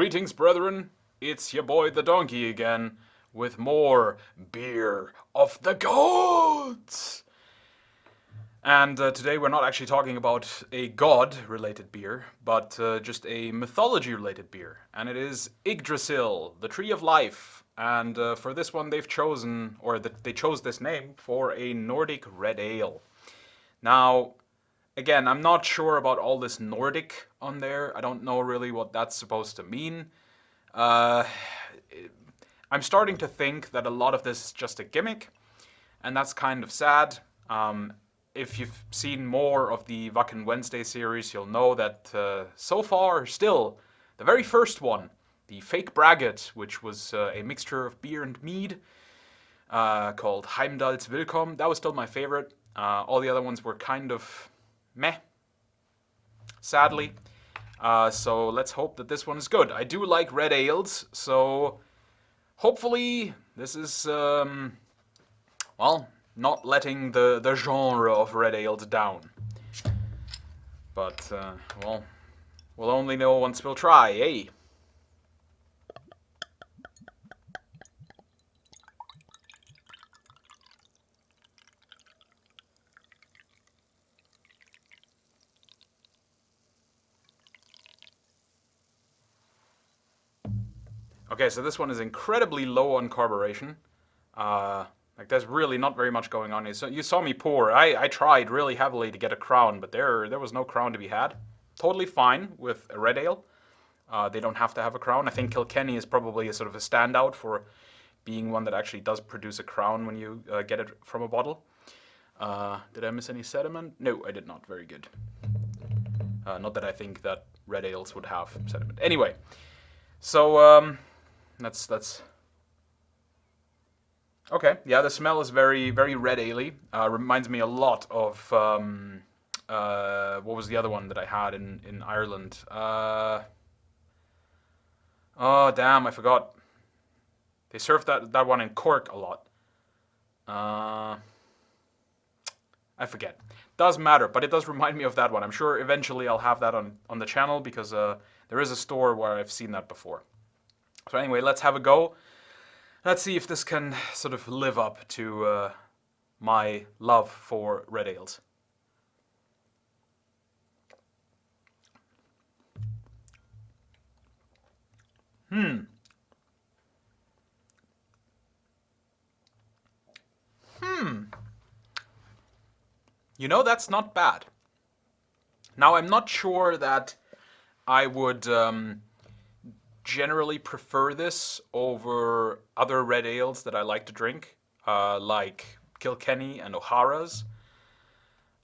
Greetings, brethren. It's your boy the donkey again with more beer of the gods. And today we're not actually talking about a god-related beer, but just a mythology-related beer. And it is Yggdrasil, the Tree of Life. And for this one they've chosen, or they chose this name for a Nordic red ale. Now, again, I'm not sure about all this Nordic on there. I don't know really what that's supposed to mean. I'm starting to think that a lot of this is just a gimmick, and that's kind of sad. If you've seen more of the Wacken Wednesday series, you'll know that so far, still, the very first one, the fake braggot, which was a mixture of beer and mead, called Heimdall's Willkommen, that was still my favorite. All the other ones were kind of meh, sadly. So let's hope that this one is good. I do like red ales, so hopefully this is, well, not letting the genre of red ales down. But, well, we'll only know once we'll try, eh? Okay, so this one is incredibly low on carburation. Like there's really not very much going on here. So you saw me pour. I tried really heavily to get a crown, but there was no crown to be had. Totally fine with a red ale. They don't have to have a crown. I think Kilkenny is probably a sort of a standout for being one that actually does produce a crown when you get it from a bottle. Did I miss any sediment? No, I did not. Very good. Not that I think that red ales would have sediment. Anyway, so that's okay. Yeah, the smell is very, very red ale-y. Reminds me a lot of what was the other one that I had in Ireland? Oh damn, I forgot. They served that one in Cork a lot. I forget. Doesn't matter, but it does remind me of that one. I'm sure eventually I'll have that on the channel because there is a store where I've seen that before. So anyway, let's have a go. Let's see if this can sort of live up to my love for red ales. You know, that's not bad. Now, I'm not sure that I would generally prefer this over other red ales that I like to drink, like Kilkenny and O'Hara's.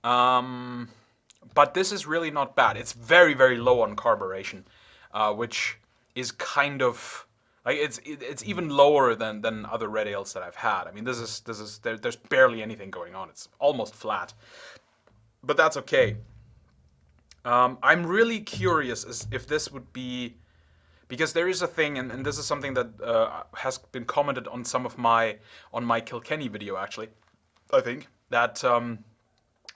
But this is really not bad. It's very, very low on carburation, which is kind of like it's even lower than other red ales that I've had. I mean, there's barely anything going on. It's almost flat, but that's okay. I'm really curious as if this would be, because there is a thing, and this is something that has been commented on some of on my Kilkenny video actually. I think that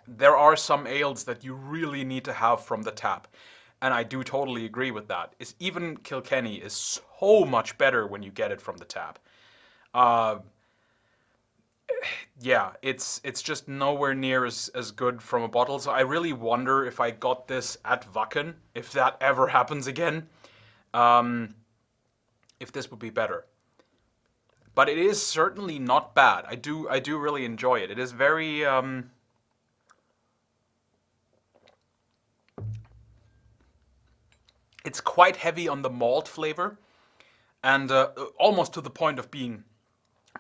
there are some ales that you really need to have from the tap, and I do totally agree with that. Even Kilkenny is so much better when you get it from the tap. Yeah, it's just nowhere near as good from a bottle. So I really wonder if I got this at Wacken, if that ever happens again, if this would be better. But it is certainly not bad. I do really enjoy it. It is very it's quite heavy on the malt flavor, and almost to the point of being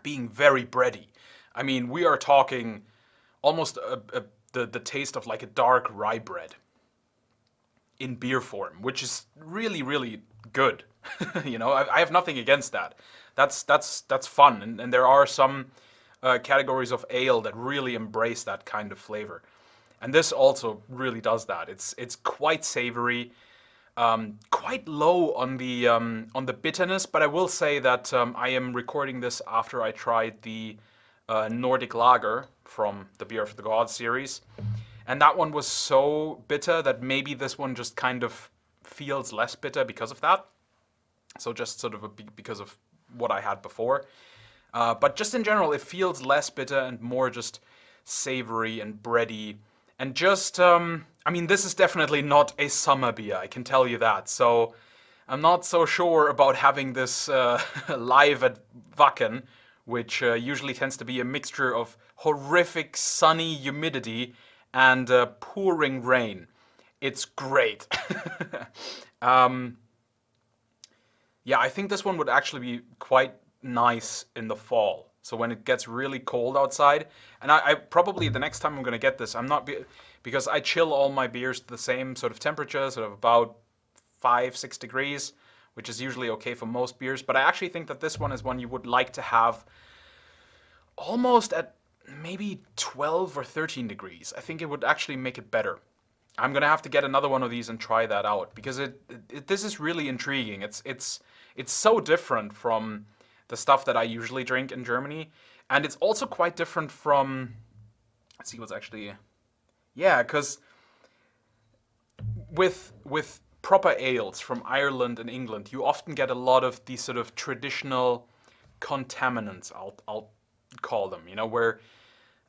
very bready. I mean, we are talking almost the taste of like a dark rye bread in beer form, which is really, really good. You know, I have nothing against that. That's fun, and there are some categories of ale that really embrace that kind of flavor, and this also really does that. It's quite savory. Quite low on the bitterness, but I will say that I am recording this after I tried the Nordic Lager from the Beer of the Gods series, and that one was so bitter that maybe this one just kind of feels less bitter because of that. So just sort of because of what I had before. But just in general, it feels less bitter and more just savory and bready. And just, I mean, this is definitely not a summer beer, I can tell you that. So I'm not so sure about having this live at Wacken, which usually tends to be a mixture of horrific sunny humidity and pouring rain. It's great. um, yeah, I think this one would actually be quite nice in the fall. So when it gets really cold outside, and I probably the next time I'm gonna get this, I'm not because I chill all my beers to the same sort of temperature, sort of about 5, 6 degrees, which is usually okay for most beers. But I actually think that this one is one you would like to have almost at maybe 12 or 13 degrees. I think it would actually make it better. I'm gonna have to get another one of these and try that out because this is really intriguing. It's so different from the stuff that I usually drink in Germany, and it's also quite different from. Let's see what's actually. Yeah, because with proper ales from Ireland and England, you often get a lot of these sort of traditional contaminants. I'll call them. You know, where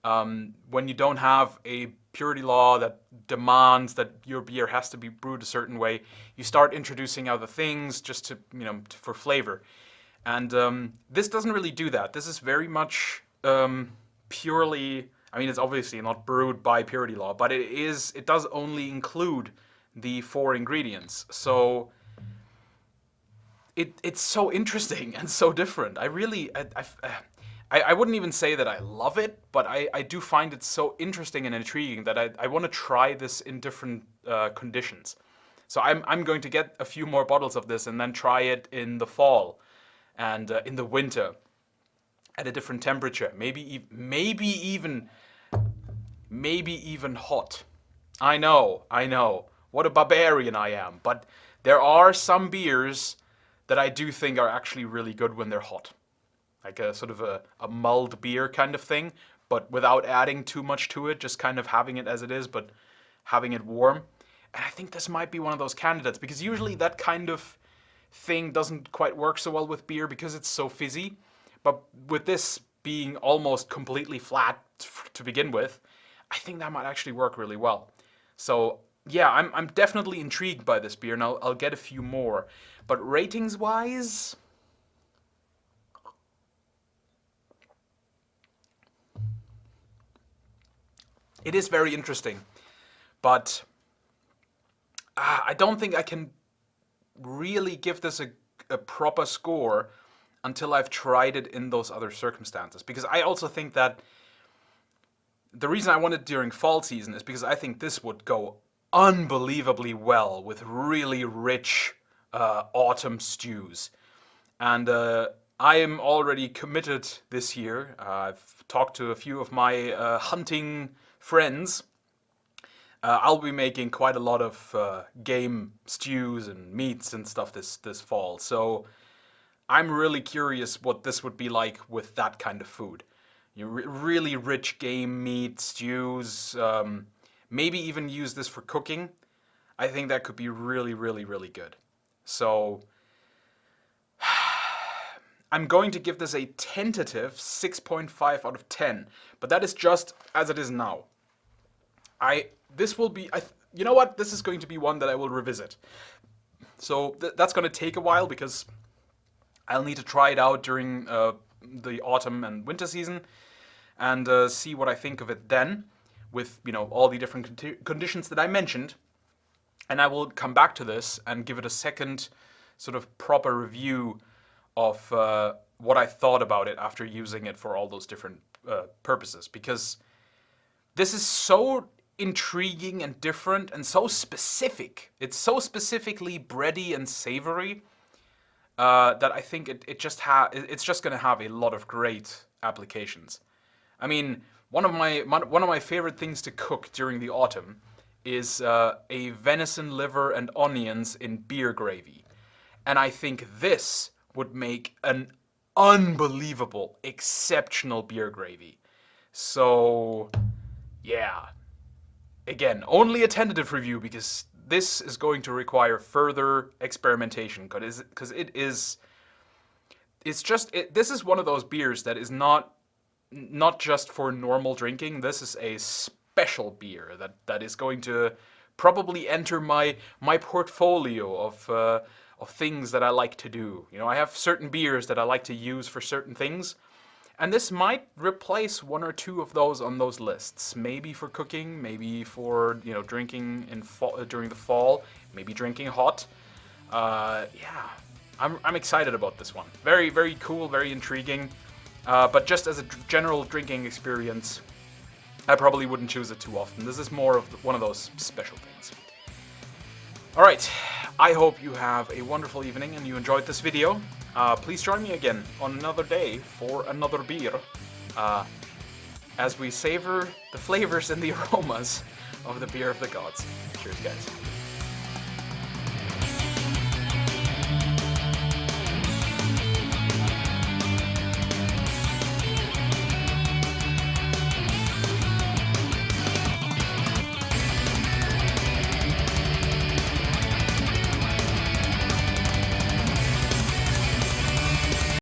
when you don't have a purity law that demands that your beer has to be brewed a certain way, you start introducing other things just to, for flavor. And this doesn't really do that. This is very much purely, I mean, it's obviously not brewed by purity law, but it does only include the 4 ingredients. So it's so interesting and so different. I wouldn't even say that I love it, but I do find it so interesting and intriguing that I want to try this in different conditions. So I'm going to get a few more bottles of this and then try it in the fall and in the winter at a different temperature. Maybe even hot. I know. What a barbarian I am. But there are some beers that I do think are actually really good when they're hot. Like a sort of a mulled beer kind of thing, but without adding too much to it, just kind of having it as it is, but having it warm. And I think this might be one of those candidates, because usually that kind of thing doesn't quite work so well with beer because it's so fizzy. But with this being almost completely flat to begin with, I think that might actually work really well. So yeah, I'm definitely intrigued by this beer, and I'll get a few more. But ratings wise, it is very interesting, but I don't think I can really give this a proper score until I've tried it in those other circumstances. Because I also think that the reason I want it during fall season is because I think this would go unbelievably well with really rich autumn stews. And I am already committed this year. I've talked to a few of my hunting friends. I'll be making quite a lot of game stews and meats and stuff this fall. So I'm really curious what this would be like with that kind of food. Really rich game meat stews. Maybe even use this for cooking. I think that could be really, really, really good. So I'm going to give this a tentative 6.5 out of 10, but that is just as it is now. This will be, you know what? This is going to be one that I will revisit. So that's going to take a while because I'll need to try it out during the autumn and winter season and see what I think of it then with, all the different conditions that I mentioned. And I will come back to this and give it a second sort of proper review of what I thought about it after using it for all those different purposes. Because this is so intriguing and different and so specific. It's so specifically bready and savory that I think it's just going to have a lot of great applications. I mean, one of my favorite things to cook during the autumn is a venison liver and onions in beer gravy. And I think this would make an unbelievable, exceptional beer gravy. So, yeah. Again, only a tentative review because this is going to require further experimentation, because this is one of those beers that is not just for normal drinking. This is a special beer that is going to probably enter my portfolio of things that I like to do. You know, I have certain beers that I like to use for certain things, and this might replace one or two of those on those lists. Maybe for cooking, maybe for, you know, drinking during the fall, maybe drinking hot. Yeah, I'm excited about this one. Very, very cool, very intriguing. But just as a general drinking experience, I probably wouldn't choose it too often. This is more of one of those special things. Alright, I hope you have a wonderful evening and you enjoyed this video. Please join me again on another day for another beer, as we savor the flavors and the aromas of the beer of the gods. Cheers, guys.